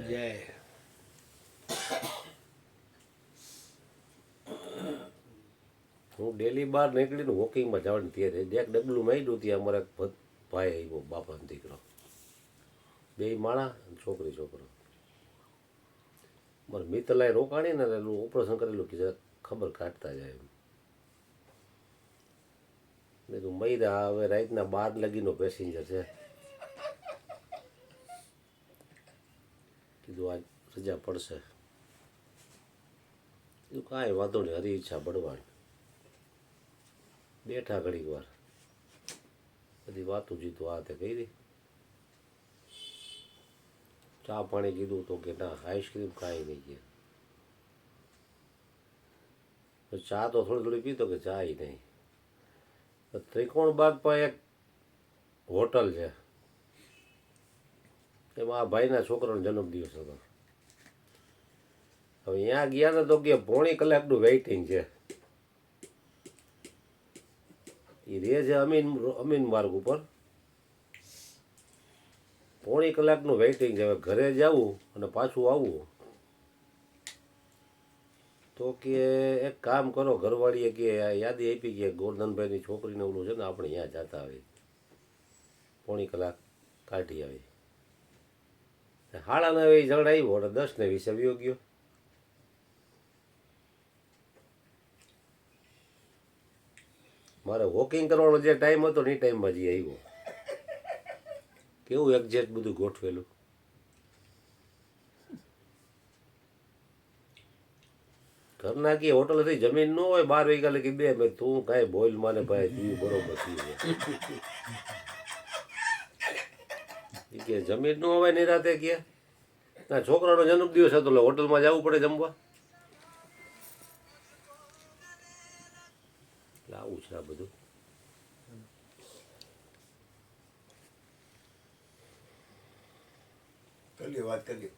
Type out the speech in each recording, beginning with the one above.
જય હું ડેલી બહાર નીકળીને વોકિંગમાં જવાની તૈયારી એક ડગલું માંડ્યું ત્યાં અમારા એક ભાઈ આવ્યો બાપાનો દીકરો બે માણા છોકરી છોકરો મારે મિત્તલાએ રોકાણી ને એનું ઓપરેશન કરેલું કે ખબર કાઢતા જાય એમ મેં તું મૈરા હવે રાતના 12 લગીનો પેસેન્જર છે કીધું આજ રજા પડશે કીધું કાંઈ વાંધો નહીં હરી ઈચ્છા બળવાની બેઠા ઘડીક વાર બધી વાતું જીતું આ તે કરી ચા પાણી કીધું તો કે ના આઈસ્ક્રીમ કાંઈ નહીં કે ચા તો થોડી થોડી પીતો કે ચા નહીં ત્રિકોણ બાગ પર એક હોટલ છે એમાં આ ભાઈના છોકરાનો જન્મદિવસ હતો હવે ત્યાં ગયા ને તો કે 1.5 કલાકનું વેઇટિંગ છે એ રહે છે અમીન માર્ગ ઉપર 1.5 કલાકનું વેઇટિંગ છે હવે ઘરે જવું અને પાછું આવવું તો કે એક કામ કરો ઘરવાળીએ કે યાદી આપી કે ગોરધનભાઈની છોકરીને ઓલું છે ને આપણે અહીંયા જતા આવી 1.5 કલાક કાઢી આવી 9:30 જણ આવ્યો અને 10:20 આવ્યો ગયો મારે વોકિંગ કરવાનો જે ટાઈમ હતો ને એ ટાઈમમાં જે આવ્યો કેવું એક્ઝેક્ટ બધું ગોઠવેલું ઘરના કે હોટલ હતી જમીન ન હોય 12 વાગ્યા લગી બે મેં તું કાંઈ બોલ માને ભાઈ તું બરોબર કે જમીન ન હોય નિરાતે કે ના છોકરાનો જન્મદિવસ હતો એટલે હોટલમાં જવું પડે જમવા એટલે આવું છે આ બધું વાત કરીએ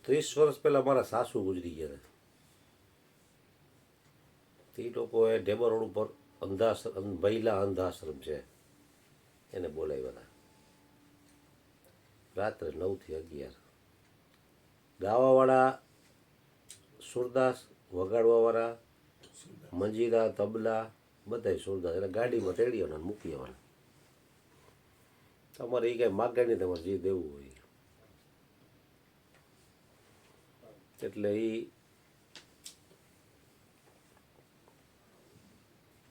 30 વર્ષ પહેલાં મારા સાસુ ગુજરી ગયા હતા એ લોકોએ ઢેબર રોડ ઉપર મહિલા અંધાશ્રમ છે એને બોલાવ્યા હતા રાત્રે 9 થી 11 ગાવાવાળા સુરદાસ વગાડવાવાળા મંજીરા તબલા બધાય સુરદાસ એટલે ગાડીમાં તેડી આવવાના મૂકી આવવાના તમારે એ કાંઈ માગે નહીં તમારે જે દેવું હોય એટલે એ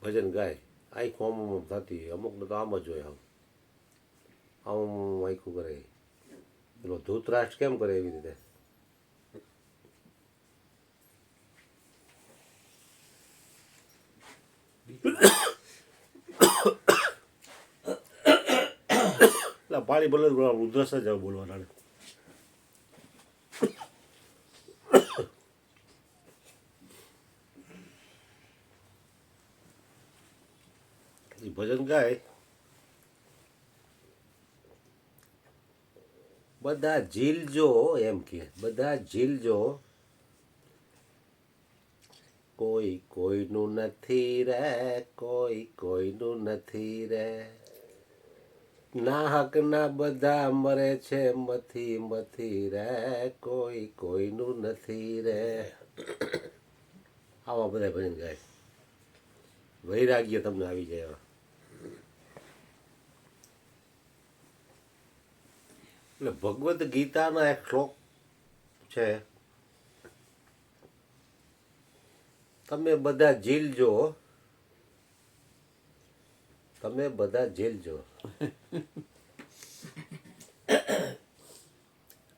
ભજન ગાય આખું આમ થતી હોય અમુકને તો આમ જ હોય આમ આખું કરે પેલો ધૂતરાષ્ટ્ર કેમ કરે એવી રીતે પાણી બોલે રુદ્રસ જ બોલવાના ભજન ગાય બધા ઝીલજો એમ કે બધા ઝીલજો કોઈ કોઈનું નથી રે કોઈ કોઈનું નથી રે ના હકના બધા મરે છે મથી મથી રે કોઈ કોઈનું નથી રે આવા બધા ભજન ગાય વૈરાગ્ય તમને આવી જાય એટલે ભગવદ્ ગીતાના એક શ્લોક છે તમે બધા ઝીલજો તમે બધા ઝીલજો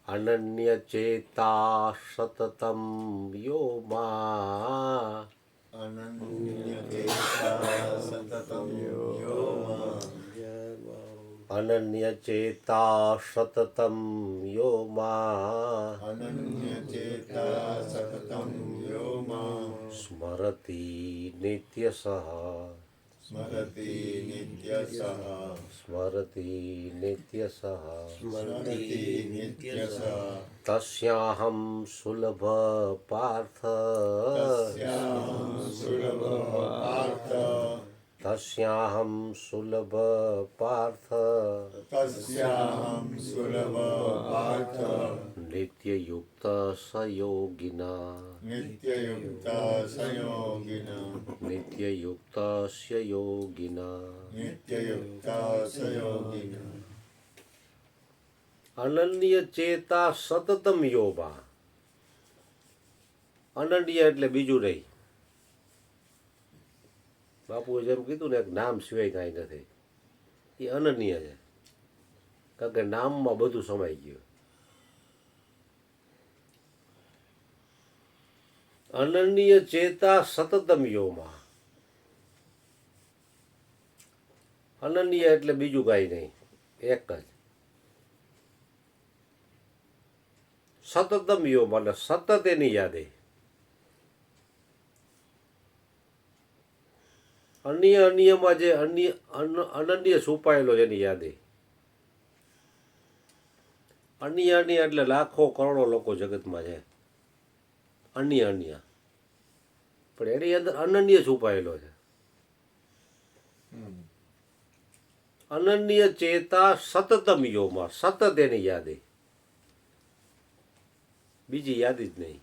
અનન્ય ચેતા સતતમ યોમા અનન્ય ચેતા સતતમ યોમા અનન્ય ચેતા સતતમ યોમા અનન્ય ચેતા સતતમ યોમા સ્મરતિ નિત્યસઃ સ્મરતિ નિત્યસઃ સ્મરતિ નિત્યસઃ સ્મરતિ નિત્યસઃ તસ્યાહં સુલભ પાર્થ તસ્યાહં સુલભ પાર્થ તસ્યાહં સુલભ પાર્થ તસ્યાહં સુલભ પાર્થ નિત્યયુક્ત સયોગિના નિત્યયુક્ત સંયોગિના નિત્યયુક્ત યોગિના નિત્યયુક્ત સંયોગિના અનન્ય ચેતા સતતમ યોગા. અનન્ય એટલે બીજું નહીં. બાપુએ જેમ કીધું ને એક નામ સિવાય કાંઈ નથી. એ અનન્ય છે, કારણ કે નામમાં બધું સમાઈ ગયું. અનન્ય ચેતા સતતમ યોમાં. અનન્ય એટલે બીજું કાંઈ નહીં, એક જ. સતતમ યોમ એટલે સતત એની યાદે. અન્યમાં જે અનન્ય છુપાયેલો છે એની યાદી. અન્ય એટલે લાખો કરોડો લોકો જગતમાં છે, અન્ય પણ એની અંદર અનન્ય છુપાયેલો છે. અનન્ય ચેતા સતતમ યોમાં, સતત એની યાદી, બીજી યાદી જ નહીં.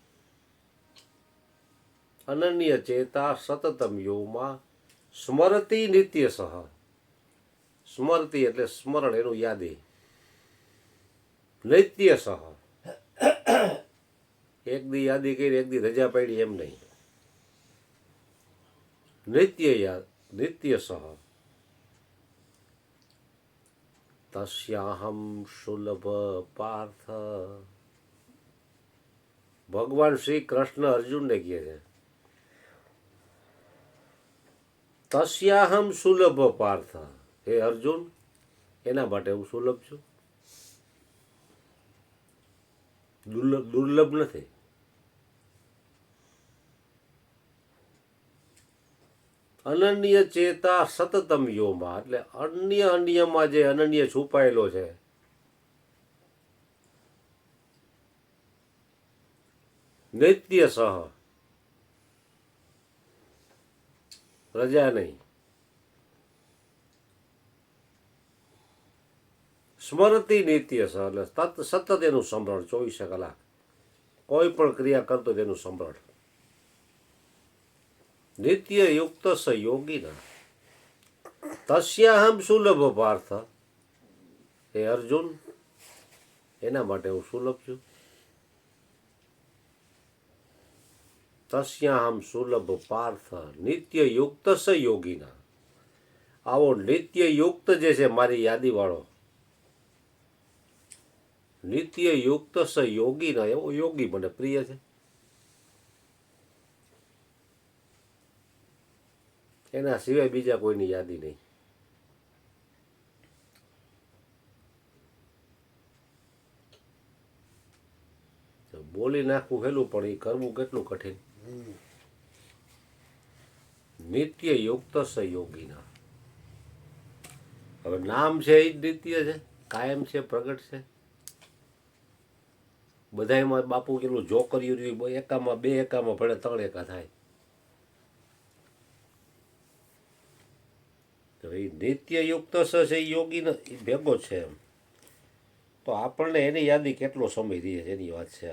અનન્ય ચેતા સતતમ યોમાં સ્મરતિ નિત્યસઃ. સ્મરતિ એટલે સ્મરણ, એનું યાદી. નિત્યસઃ એક દી યાદી કરી એક દી રજા પાડી એમ નહીં. નિત્યસઃ તસ્યાહં સુલભ પાર્થ. ભગવાન શ્રી કૃષ્ણ અર્જુનને કહે છે તસ્યાહં સુલભ પાર્થ. હે અર્જુન, એના માટે હું સુલભ છું, દુર્લભ નથી. અનન્ય ચેતા સતતમ યોમાં એટલે અન્યમાં જે અનન્ય છુપાયેલો છે. નિત્યસઃ રજા નહીં. સ્મરતિ નિત્યસઃ એટલે સતત એનું સ્મરણ, 24 કલાક કોઈ પણ ક્રિયા કરતો તેનું સ્મરણ. નિત્ય યુક્ત સ યોગિના તસ્યાહં સુલભ પાર્થ. હે અર્જુન, એના માટે હું સુલભ છું. તસ્યાહં સુલભ પાર્થ નિત્ય યુક્ત સ યોગિના. આવો નિત્ય યુક્ત જે છે મારી યાદીવાળો, નિત્ય યુક્ત સ યોગિના, એવો યોગી મને પ્રિય છે. એના સિવાય બીજા કોઈની યાદી નહીં. બોલી નાખવું હેલું, પણ એ કરવું કેટલું કઠિન. નિત્ય યુક્ત સ યોગીના. હવે નામ છે એ જ નિત્ય છે, કાયમ છે, પ્રગટ છે. બધામાં બાપુ કેટલું જોકર્યું રહ્યું, એકામાં બે એકામાં ભળે 3 એકા થાય. તો એ નિત્ય યુક્ત છે એ યોગી એ ભેગો છે એમ. તો આપણને એની યાદી કેટલો સમય રહે છે એની વાત છે.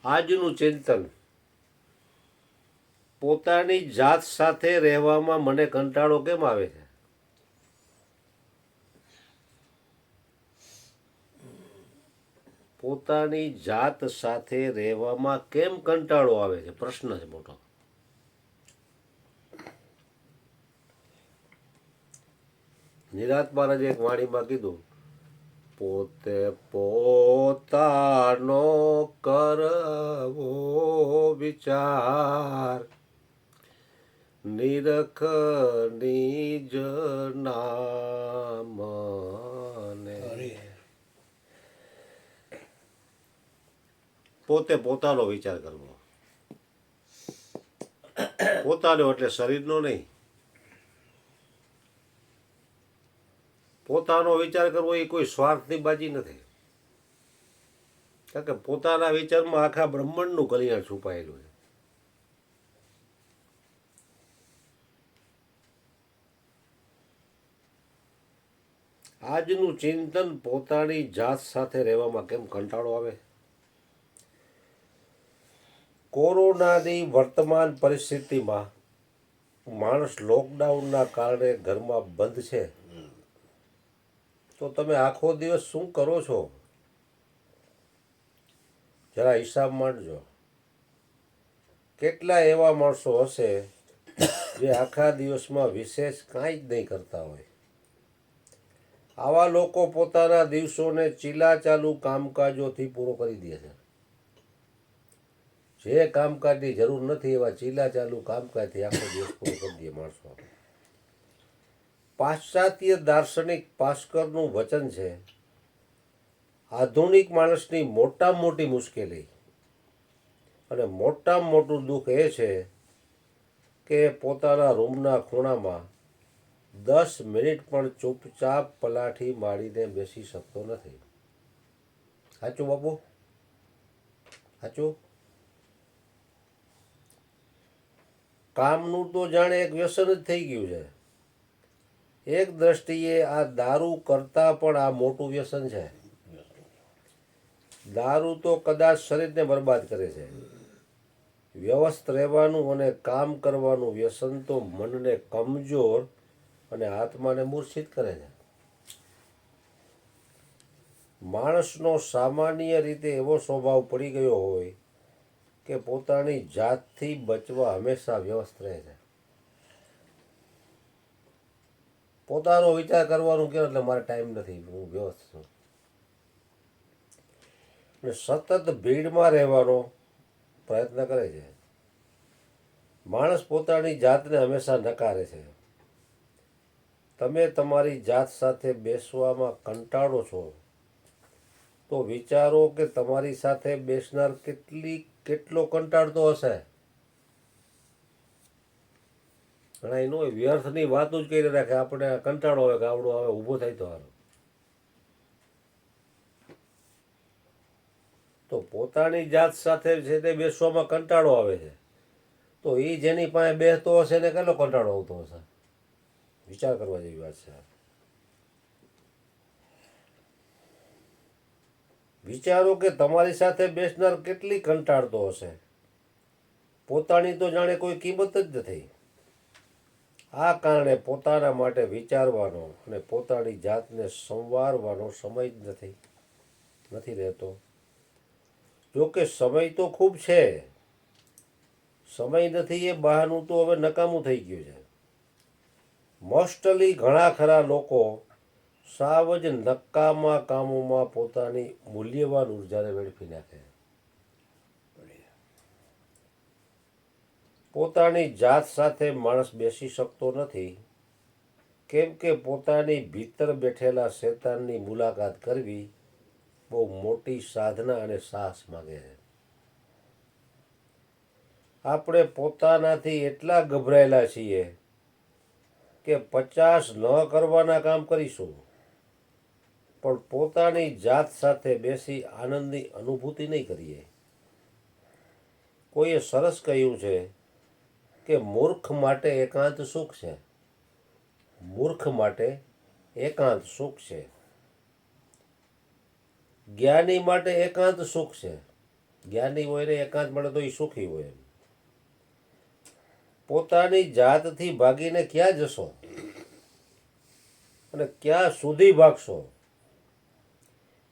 આજનું ચિંતન. પોતાની જાત સાથે રહેવામાં મને કંટાળો કેમ આવે છે? પોતાની જાત સાથે રહેવામાં કેમ કંટાળો આવે છે? પ્રશ્ન છે મોટો. નિરાંત મહારાજે એક વાણીમાં કીધું, પોતે પોતાનો કરવો વિચાર, નિરખ નિજ નામને. પોતે પોતાનો વિચાર કરવો. પોતાનો એટલે શરીરનો નહીં. પોતાનો વિચાર કરવો એ કોઈ સ્વાર્થની બાજી નથી. કારણ કે પોતાના વિચારમાં આખા બ્રહ્માંડનું કલ્યાણ છુપાયેલું છે. આજનું ચિંતન પોતાની જાત સાથે રહેવામાં કેમ કંટાળો આવે. કોરોનાની વર્તમાન પરિસ્થિતિમાં માણસ લોકડાઉનના કારણે ઘરમાં બંધ છે, તો તમે આખો દિવસ શું કરો છો જરા હિસાબ માંડજો. કેટલા એવા માણસો હશે જે આખા દિવસમાં વિશેષ કાંઈ જ નહીં કરતા હોય. આવા લોકો પોતાના દિવસોને ચીલાચાલુ કામકાજોથી પૂરો કરી દે છે. જે કામકાજની જરૂર નથી એવા ચીલાચાલુ કામકાજથી આખો દિવસ પૂરો કરી દે માણસો. પાશ્ચાત્ય દાર્શનિક પાસ્કરનું વચન છે, આધુનિક માણસની મોટામાં મોટી મુશ્કેલી અને મોટામાં મોટું દુઃખ એ છે કે પોતાના રૂમના ખૂણામાં 10 મિનિટ પણ ચૂપચાપ પલાઠી મારીને બેસી શકતો નથી. સાચું બાપુ? સાચું? કામનું તો જાણે એક વ્યસન જ થઈ ગયું છે. એક દ્રષ્ટિએ આ દારૂ કરતાં પણ આ મોટું વ્યસન છે. દારૂ તો કદાચ શરીરને બરબાદ કરે છે. વ્યવસ્થ રહેવાનું અને કામ કરવાનું વ્યસન તો મનને કમજોર અને આત્માને મૂર્છિત કરે છે. માણસનો સામાન્ય રીતે એવો સ્વભાવ પડી ગયો હોય કે પોતાની જાતથી બચવા હંમેશા વ્યવસ્થ રહે છે. પોતાનો વિચાર કરવાનું કહો એટલે મારે ટાઈમ નથી, હું વ્યવસ્થ છું. અને સતત ભીડમાં રહેવાનો પ્રયત્ન કરે છે. માણસ પોતાની જાતને હંમેશા નકારે છે. તમે તમારી જાત સાથે બેસવામાં કંટાળો છો તો વિચારો કે તમારી સાથે બેસનાર કેટલો કંટાળતો હશે. ઘણા એનો વ્યર્થની વાતો જ કરી રાખે, આપણે કંટાળો આવે કે આવડો આવે ઊભો થાય તો સારું. તો પોતાની જાત સાથે છે તે બેસવામાં કંટાળો આવે છે, તો એ જેની પાસે બેસતો હશે ને કેટલો કંટાળો આવતો હશે. વિચાર કરવા જેવી વાત છે. વિચારો કે તમારી સાથે બેસનાર કેટલી કંટાળતો હશે. પોતાની તો જાણે કોઈ કિંમત જ નથી. આ કારણે પોતાના માટે વિચારવાનો અને પોતાની જાતને સંવારવાનો સમય જ નથી રહેતો. જોકે સમય તો ખૂબ છે, સમય નથી એ બહાનું તો હવે નકામું થઈ ગયું છે. મોસ્ટલી ઘણા ખરા લોકો સાવ જ નકામા કામોમાં પોતાની મૂલ્યવાન ઉર્જાને વેડફી નાખે. પોતાની જાત સાથે માણસ બેસી શકતો નથી કેમ કે પોતાની ભીતર બેઠેલા શેતાનની મુલાકાત કરવી બહુ મોટી સાધના અને સાહસ માગે છે. આપણે પોતાનાથી એટલા ગભરાયેલા છીએ કે 50 ન કરવાના કામ કરીશું, પણ પોતાની જાત સાથે બેસી આનંદની અનુભૂતિ નહીં કરીએ. કોઈએ સરસ કહ્યું છે કે મૂર્ખ માટે એકાંત સુખ છે. મૂર્ખ માટે એકાંત સુખ છે. જ્ઞાની માટે એકાંત સુખ છે. જ્ઞાની હોય ને એકાંત મળે તો એ સુખી હોય. પોતાની જાતથી ભાગીને ક્યાં જશો અને ક્યાં સુધી ભાગશો?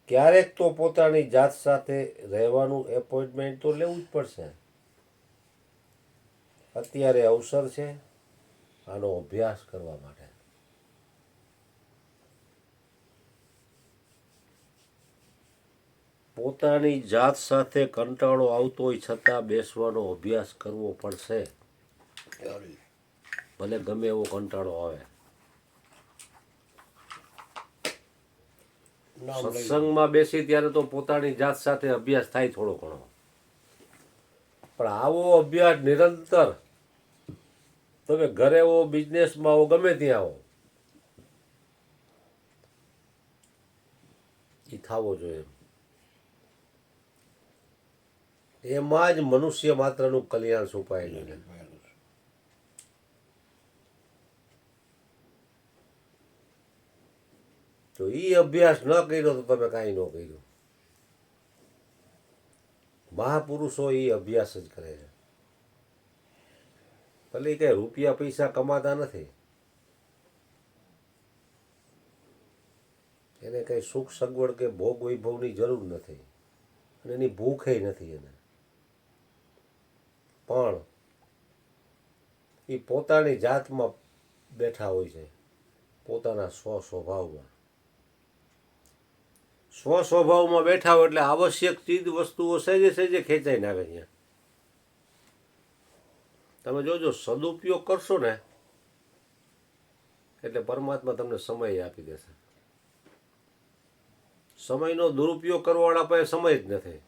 ક્યારેક તો પોતાની જાત સાથે રહેવાનું એપોઇન્ટમેન્ટ તો લેવું જ પડશે. અત્યારે અવસર છે આનો અભ્યાસ કરવા માટે. પોતાની જાત સાથે કંટાળો આવતો હોય છતાં બેસવાનો અભ્યાસ કરવો પડશે. ભલે ગમે એવો કંટાળો આવે. સત્સંગમાં બેસી ત્યારે તો પોતાની જાત સાથે અભ્યાસ થાય થોડો ઘણો, પણ આવો અભ્યાસ નિરંતર તમે ઘરે હો, બિઝનેસમાં હો, ગમે ત્યાં હો, એ થવો જોઈએ. એમાં જ મનુષ્ય માત્રનું કલ્યાણ છુપાયેલું છે. તો એ અભ્યાસ ન કર્યો તો તમે કાંઈ ન કર્યું. મહાપુરુષો એ અભ્યાસ જ કરે છે. ભલે કઈ રૂપિયા પૈસા કમાતા નથી, એને કઈ સુખ સગવડ કે ભોગ વૈભવની જરૂર નથી, અને એની ભૂખે નથી એને. પણ એ પોતાની જાતમાં બેઠા હોય છે, પોતાના સ્વસ્વભાવમાં. સ્વસ્વભાવમાં બેઠા હોય એટલે આવશ્યક ચીજ વસ્તુઓ સહેજે સહેજે ખેંચાઈને આવે ત્યાં. તમે જોજો, સદુપયોગ કરશો ને એટલે પરમાત્મા તમને સમય આપી દેશે. સમયનો દુરુપયોગ કરવાવાળા પાસે સમય જ નથી,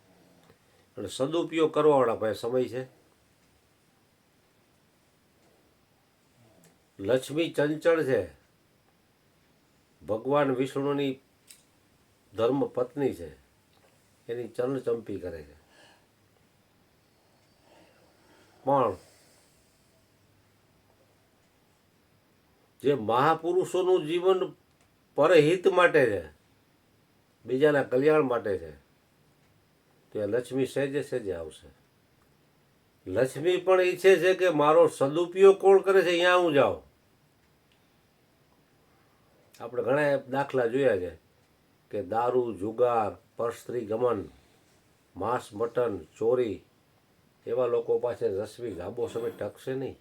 અને સદુપયોગ કરવાવાળા પાસે સમય છે. લક્ષ્મી ચંચળ છે, ભગવાન વિષ્ણુની ધર્મ પત્ની છે, એની ચરણચંપી કરે છે. પણ જે મહાપુરુષોનું જીવન પરહિત માટે છે, બીજાના કલ્યાણ માટે છે, તો એ લક્ષ્મી સહેજે સહેજે આવશે. લક્ષ્મી પણ ઈચ્છે છે કે મારો સદુપયોગ કોણ કરે છે ત્યાં હું જાઉં. આપણે ઘણા દાખલા જોયા છે કે દારૂ, જુગાર, પરસ્ત્રી ગમન, માંસ મટન, ચોરી, એવા લોકો પાસે રશ્મિ લાંબો સમય ટકશે નહીં.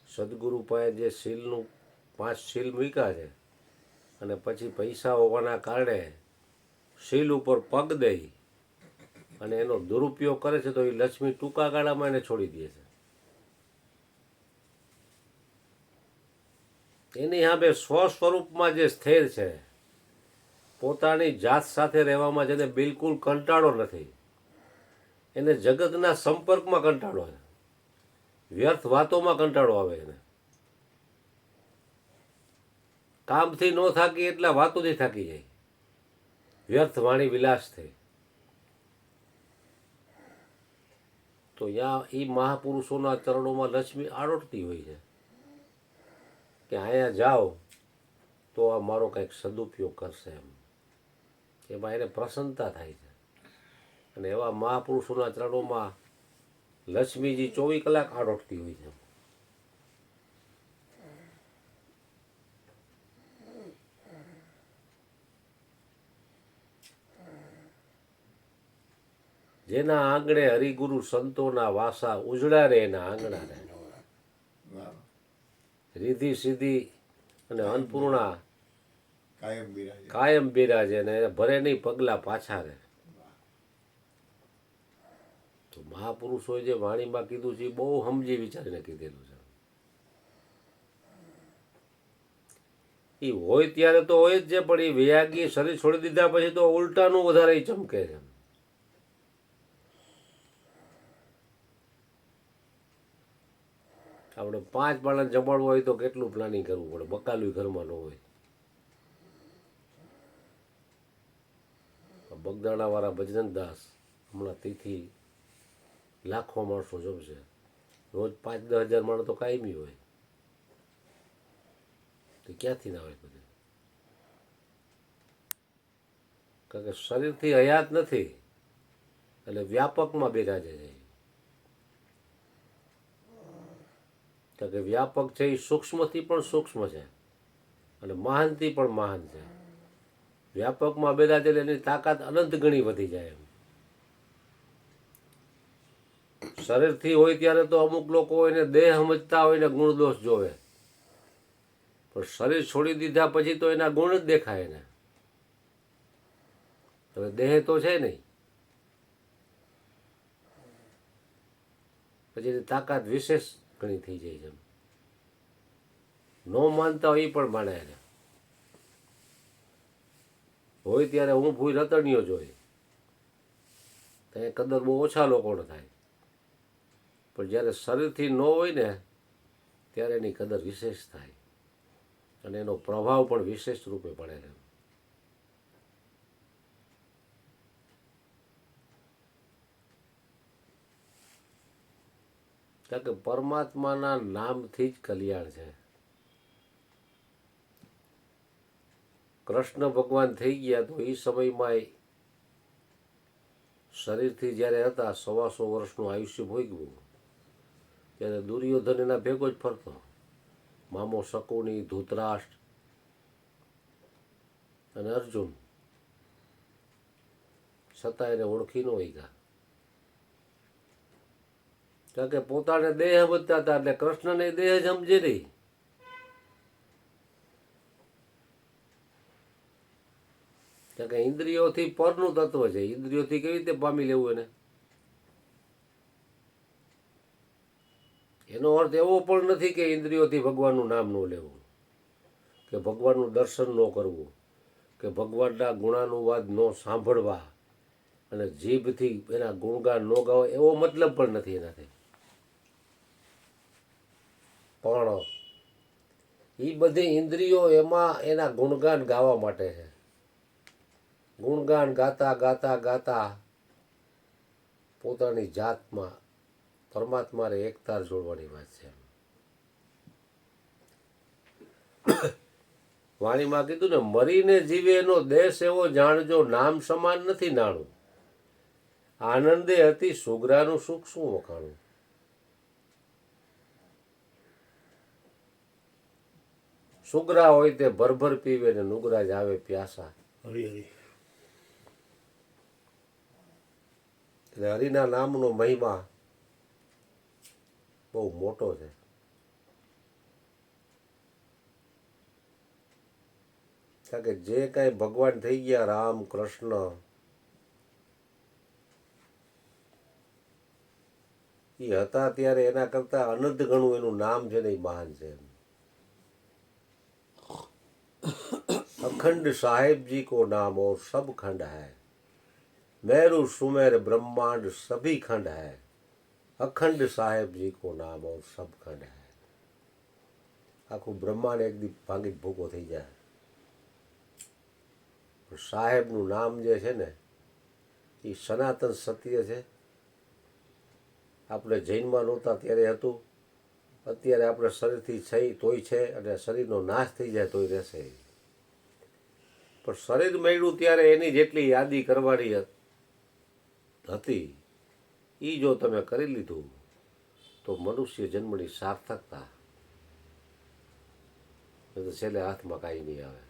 સદગુરુ પાસે જે શીલનું 5 શીલ મૂક્યા છે, અને પછી પૈસા હોવાના કારણે શીલ ઉપર પગ દઈ અને એનો દુરુપયોગ કરે છે, તો એ લક્ષ્મી ટૂંકા ગાળામાં એને છોડી દે છે. એની સામે સ્વ સ્વરૂપમાં જે સ્થિર છે, પોતાની જાત સાથે રહેવામાં જેને બિલકુલ કંટાળો નથી, એને જગતના સંપર્કમાં કંટાળો છે, વ્યર્થ વાતોમાં કંટાળો આવે એને. કામથી ન થાકી એટલા વાતોથી થાકી જાય, વ્યર્થ વાણી વિલાસ થઈ. તો ત્યાં એ મહાપુરુષોના ચરણોમાં લક્ષ્મી આરોટતી હોય છે કે અહીંયા જાઓ તો આ મારો કંઈક સદુપયોગ કરશે એમ. એમાં એને પ્રસન્નતા થાય છે. અને એવા મહાપુરુષોના ચરણોમાં લક્ષ્મીજી 24 કલાક આરોટતી હોય છે. જેના આંગણે હરિગુરુ સંતોના વાસા, ઉજળા રે એના આંગણા રે. રીધિ સીધી અને અન્નપૂર્ણા કાયમ બિરાજે, ને ભરે નહીં પગલા પાછા રે. તો મહાપુરુષોએ જે વાણીમાં કીધું છે એ બહુ સમજી વિચારીને કીધેલું છે. એ હોય ત્યારે તો હોય જ છે, પણ એ વિયાગી શરીર છોડી દીધા પછી તો ઉલટાનું વધારે ચમકે છે. આપણે 5 માણસ જમાડવું હોય તો કેટલું પ્લાનિંગ કરવું પડે, બકાલું ઘરમાં ન હોય. બગદાણાવાળા બજરંગદાસ હમણાં તિથિ લાખો માણસો જમશે, રોજ 5-10 હજાર માણસ તો કાયમી હોય, તો ક્યાંથી ના હોય બધું? કારણ કે શરીરથી હયાત નથી, એટલે વ્યાપકમાં બિરાજે છે. કારણ કે વ્યાપક છે એ સૂક્ષ્મથી પણ સૂક્ષ્મ છે, અને મહાનથી પણ મહાન છે. વ્યાપકમાં બિરાજે એટલે એની તાકાત અનંત ગણી વધી જાય એમ. શરીરથી હોય ત્યારે તો અમુક લોકો એને દેહ સમજતા હોય ને ગુણદોષ જોવે, પણ શરીર છોડી દીધા પછી તો એના ગુણ જ દેખાય ને. હવે દેહ તો છે નહીં, પછી એની તાકાત વિશેષ ઘણી થઈ જાય છે. ન માનતા હોય એ પણ માને એને. હોય ત્યારે હું ભૂઈ રતણીઓ જોઈ, ત્યાં કદર બહુ ઓછા લોકોને થાય. પણ જ્યારે શરીરથી ન હોય ને ત્યારે એની કદર વિશેષ થાય અને એનો પ્રભાવ પણ વિશેષ રૂપે પડે છે. કારણ કે પરમાત્માના નામથી જ કલ્યાણ છે. કૃષ્ણ ભગવાન થઈ ગયા તો એ સમયમાં શરીરથી જ્યારે હતા 125 વર્ષનું આયુષ્ય ભોગવ્યું ત્યારે દુર્યોધન એના ભેગો જ ફરતો, મામો શકુની, ધૃતરાષ્ટ્ર અને અર્જુન, છતાં એને ઓળખી ન ગયા. કારણ કે પોતાને દેહ સમજતા હતા એટલે કૃષ્ણને દેહ જ સમજે નહીં. કારણ કે ઇન્દ્રિયોથી પરનું તત્વ છે, ઇન્દ્રિયોથી કેવી રીતે પામી લેવું એને? એનો અર્થ એવો પણ નથી કે ઇન્દ્રિયોથી ભગવાનનું નામ ન લેવું, કે ભગવાનનું દર્શન ન કરવું, કે ભગવાનના ગુણાનુવાદ ન સાંભળવા અને જીભથી એના ગુણગાન ન ગાવા, એવો મતલબ પણ નથી એનાથી. પણ એ બધી ઇન્દ્રિયો એમાં એના ગુણગાન ગાવા માટે છે. ગુણગાન ગાતા ગાતા ગાતા પોતાની જાતમાં પરમાત્માને એકતાર જોડવાની વાત છે. વાણીમાં કીધું ને, મરીને જીવે એનો દેશ એવો જાણજો, નામ સમાન નથી નાણું, આનંદે હતી સુગરાનું સુખ શું વખાણું. સુગરા હોય તે ભરભર પીવે ને નુગરા જ આવે પ્યાસા. એટલે હરિના નામનો મહિમા બહુ મોટો છે. કારણ કે જે કાંઈ ભગવાન થઈ ગયા, રામ કૃષ્ણ, એ હતા ત્યારે એના કરતા અનંત ગણું એનું નામ છે ને એ મહાન છે. अखंड साहेब जी को नाम और सब खंड है, मेरु सुमेर ब्रह्मांड सभी खंड है, अखंड साहेब जी को नाम और सब खंड है. આખું બ્રહ્માંડ એક દી ભાંગી ભૂકો થઈ જાય. સાહેબનું નામ જે છે ને એ સનાતન સત્ય છે. આપણે જૈનમાં નહોતા ત્યારે હતું, અત્યારે આપણે શરીરથી છે તોય છે, અને શરીરનો નાશ થઈ જાય તોય રહેશે. પણ શરીર મળ્યું ત્યારે એની જેટલી યાદી કરવાની હતી એ જો તમે કરી લીધું તો મનુષ્ય જન્મની સાર્થકતા. તો છેલ્લે હાથમાં કાંઈ નહીં આવે.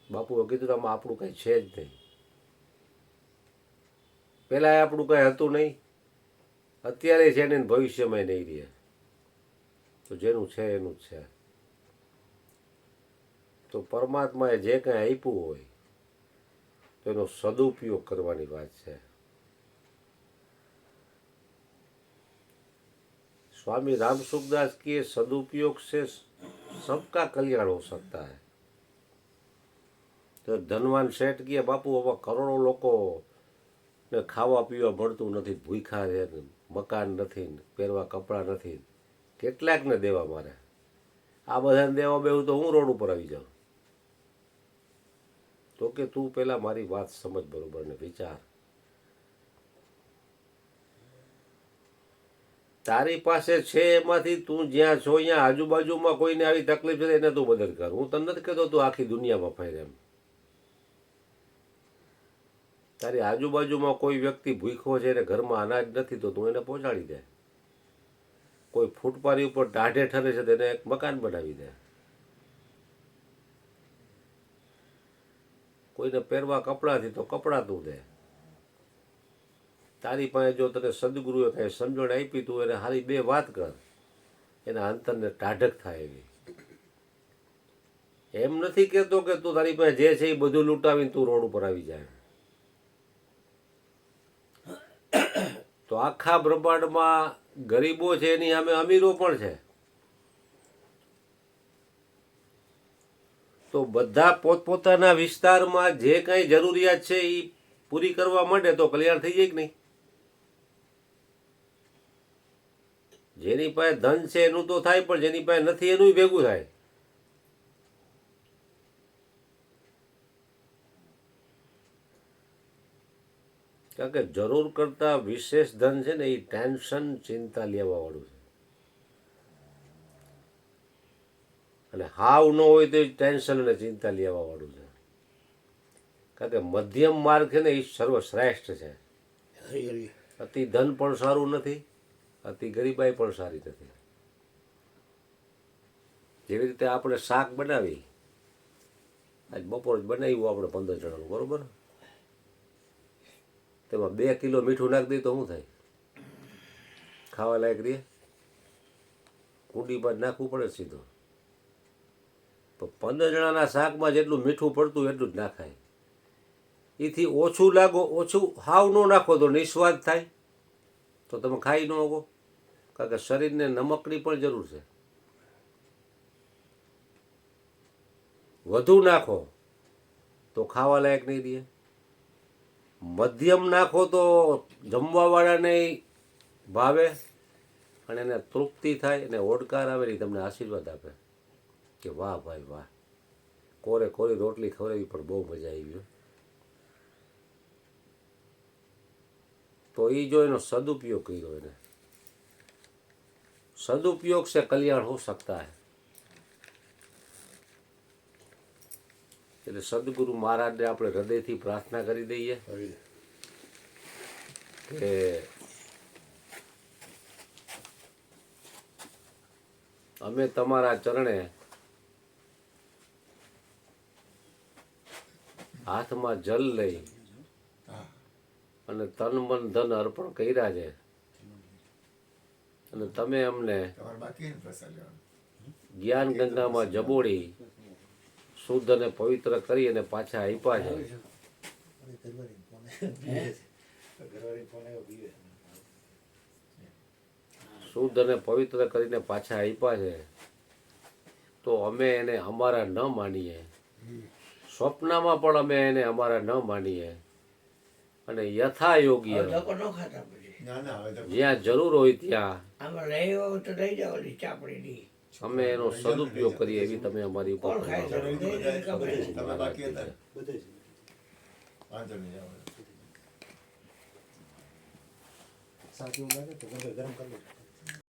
બાપુએ કીધું આમાં આપણું કાંઈ છે જ નહીં. પહેલાં આપણું કાંઈ હતું નહીં, અત્યારે છે ને ભવિષ્યમાં નહીં રહે. તો જેનું છે એનું જ છે. તો પરમાત્માએ જે કાંઈ આપ્યું હોય તો એનો સદુપયોગ કરવાની વાત છે. स्वामी राम सुखदास के सदुपयोग से सबका कल्याण हो सकता है. તો ધનવાન શેઠ કહે બાપુ હવે કરોડો લોકો ને ખાવા પીવા મળતું નથી, ભૂખ્યા છે, મકાન નથી, પહેરવા કપડાં નથી, કેટલાકને દેવા મારે, આ બધાને દેવા બેહું તો હું રોડ ઉપર આવી જાઉં. તો કે તું પહેલાં મારી વાત સમજ બરોબર ને વિચાર. તારી પાસે છે એમાંથી તું જ્યાં છો અહીંયા આજુબાજુમાં કોઈને આવી તકલીફ છે એને તું મદદ કર. હું તને નથી કહેતો તું આખી દુનિયામાં ફેરે એમ. તારી આજુબાજુમાં કોઈ વ્યક્તિ ભૂખ્યો છે એને ઘરમાં અનાજ નથી તો તું એને પહોંચાડી દે. કોઈ ફૂટપાથી ઉપર ટાઢે ઠરે છે તેને એક મકાન બનાવી દે. કોઈને પહેરવા કપડાથી તો કપડાં તું દે. તારી પાસે જો તને સદગુરુએ કાંઈ સમજણ આપી તું એને સારી બે વાત કર, એના અંતરને ટાઢક થાય એવી. એમ નથી કહેતો કે તું તારી પાસે જે છે એ બધું લૂંટાવીને તું રોડ ઉપર આવી જાય. તો આખા બ્રહ્માંડમાં ગરીબો છે એની સામે અમીરો પણ છે. તો બધા પોતપોતાના વિસ્તારમાં જે કાંઈ જરૂરિયાત છે એ પૂરી કરવા માંડે તો કલ્યાણ થઈ જાય કે નહીં? જેની પાસે ધન છે એનું તો થાય, પણ જેની પાસે નથી એનું ભેગું થાય. કારણ કે જરૂર કરતા વિશેષ ધન છે ને એ ટેન્શન ચિંતા લેવા વાળું છે. અને હાવ ન હોય તો એ ટેન્શન અને ચિંતા લેવા વાળું છે. કારણ કે મધ્યમ માર્ગ છે ને એ સર્વશ્રેષ્ઠ છે. અતિ ધન પણ સારું નથી, અતિ ગરીબાઈ પણ સારી નથી. જેવી રીતે આપણે શાક બનાવી, આજ બપોર જ બનાવ્યું આપણે 15 જણાનું, બરોબર? તેમાં 2 કિલો મીઠું નાખી દઈએ તો શું થાય? ખાવા લાયક રહે? કુંડીમાં જ નાખવું પડે સીધું. તો 15 જણાના શાકમાં જેટલું મીઠું પડતું એટલું જ નાખાય. એથી ઓછું લાગો, ઓછું હાવ ન નાખો તો નિસ્વાદ થાય, તો તમે ખાઈ ન શકો. કારણ કે શરીરને નમકની પણ જરૂર છે. વધુ નાખો તો ખાવા લાયક નહીં રહે. મધ્યમ નાખો તો જમવાવાળાને ભાવે અને એને તૃપ્તિ થાય, અને ઓડકાર આવે ને તમને આશીર્વાદ આપે કે વાહ ભાઈ વાહ, કોરે કોરી રોટલી ખવડાવી પણ બહુ મજા આવી. તો એ જો એનો સદુપયોગ કર્યો, એને સદુપयोग से कल्याण हो सकता है. એટલે સદગુરુ મહારાજને આપણે હૃદયથી પ્રાર્થના કરી દઈએ કે અમે તમારા ચરણે હાથમાં જલ લઈ અને તન મન ધન અર્પણ કર્યા છે, અને તમે અમને જ્ઞાન ગંગામાં જબોડી શુદ્ધ અને પવિત્ર કરી અને પાછા આપ્યા છે. શુદ્ધ અને પવિત્ર કરીને પાછા આપ્યા છે, તો અમે એને અમારા ન માનીએ, સ્વપ્નમાં પણ અમે એને અમારા ન માનીએ, અને યથા યોગ્ય જ્યાં જરૂર હોય ત્યાં અમે એનો સદુપયોગ કરીએ એવી તમે અમારી ઉપર સાચું લાગે તો ગરમ કરી લો.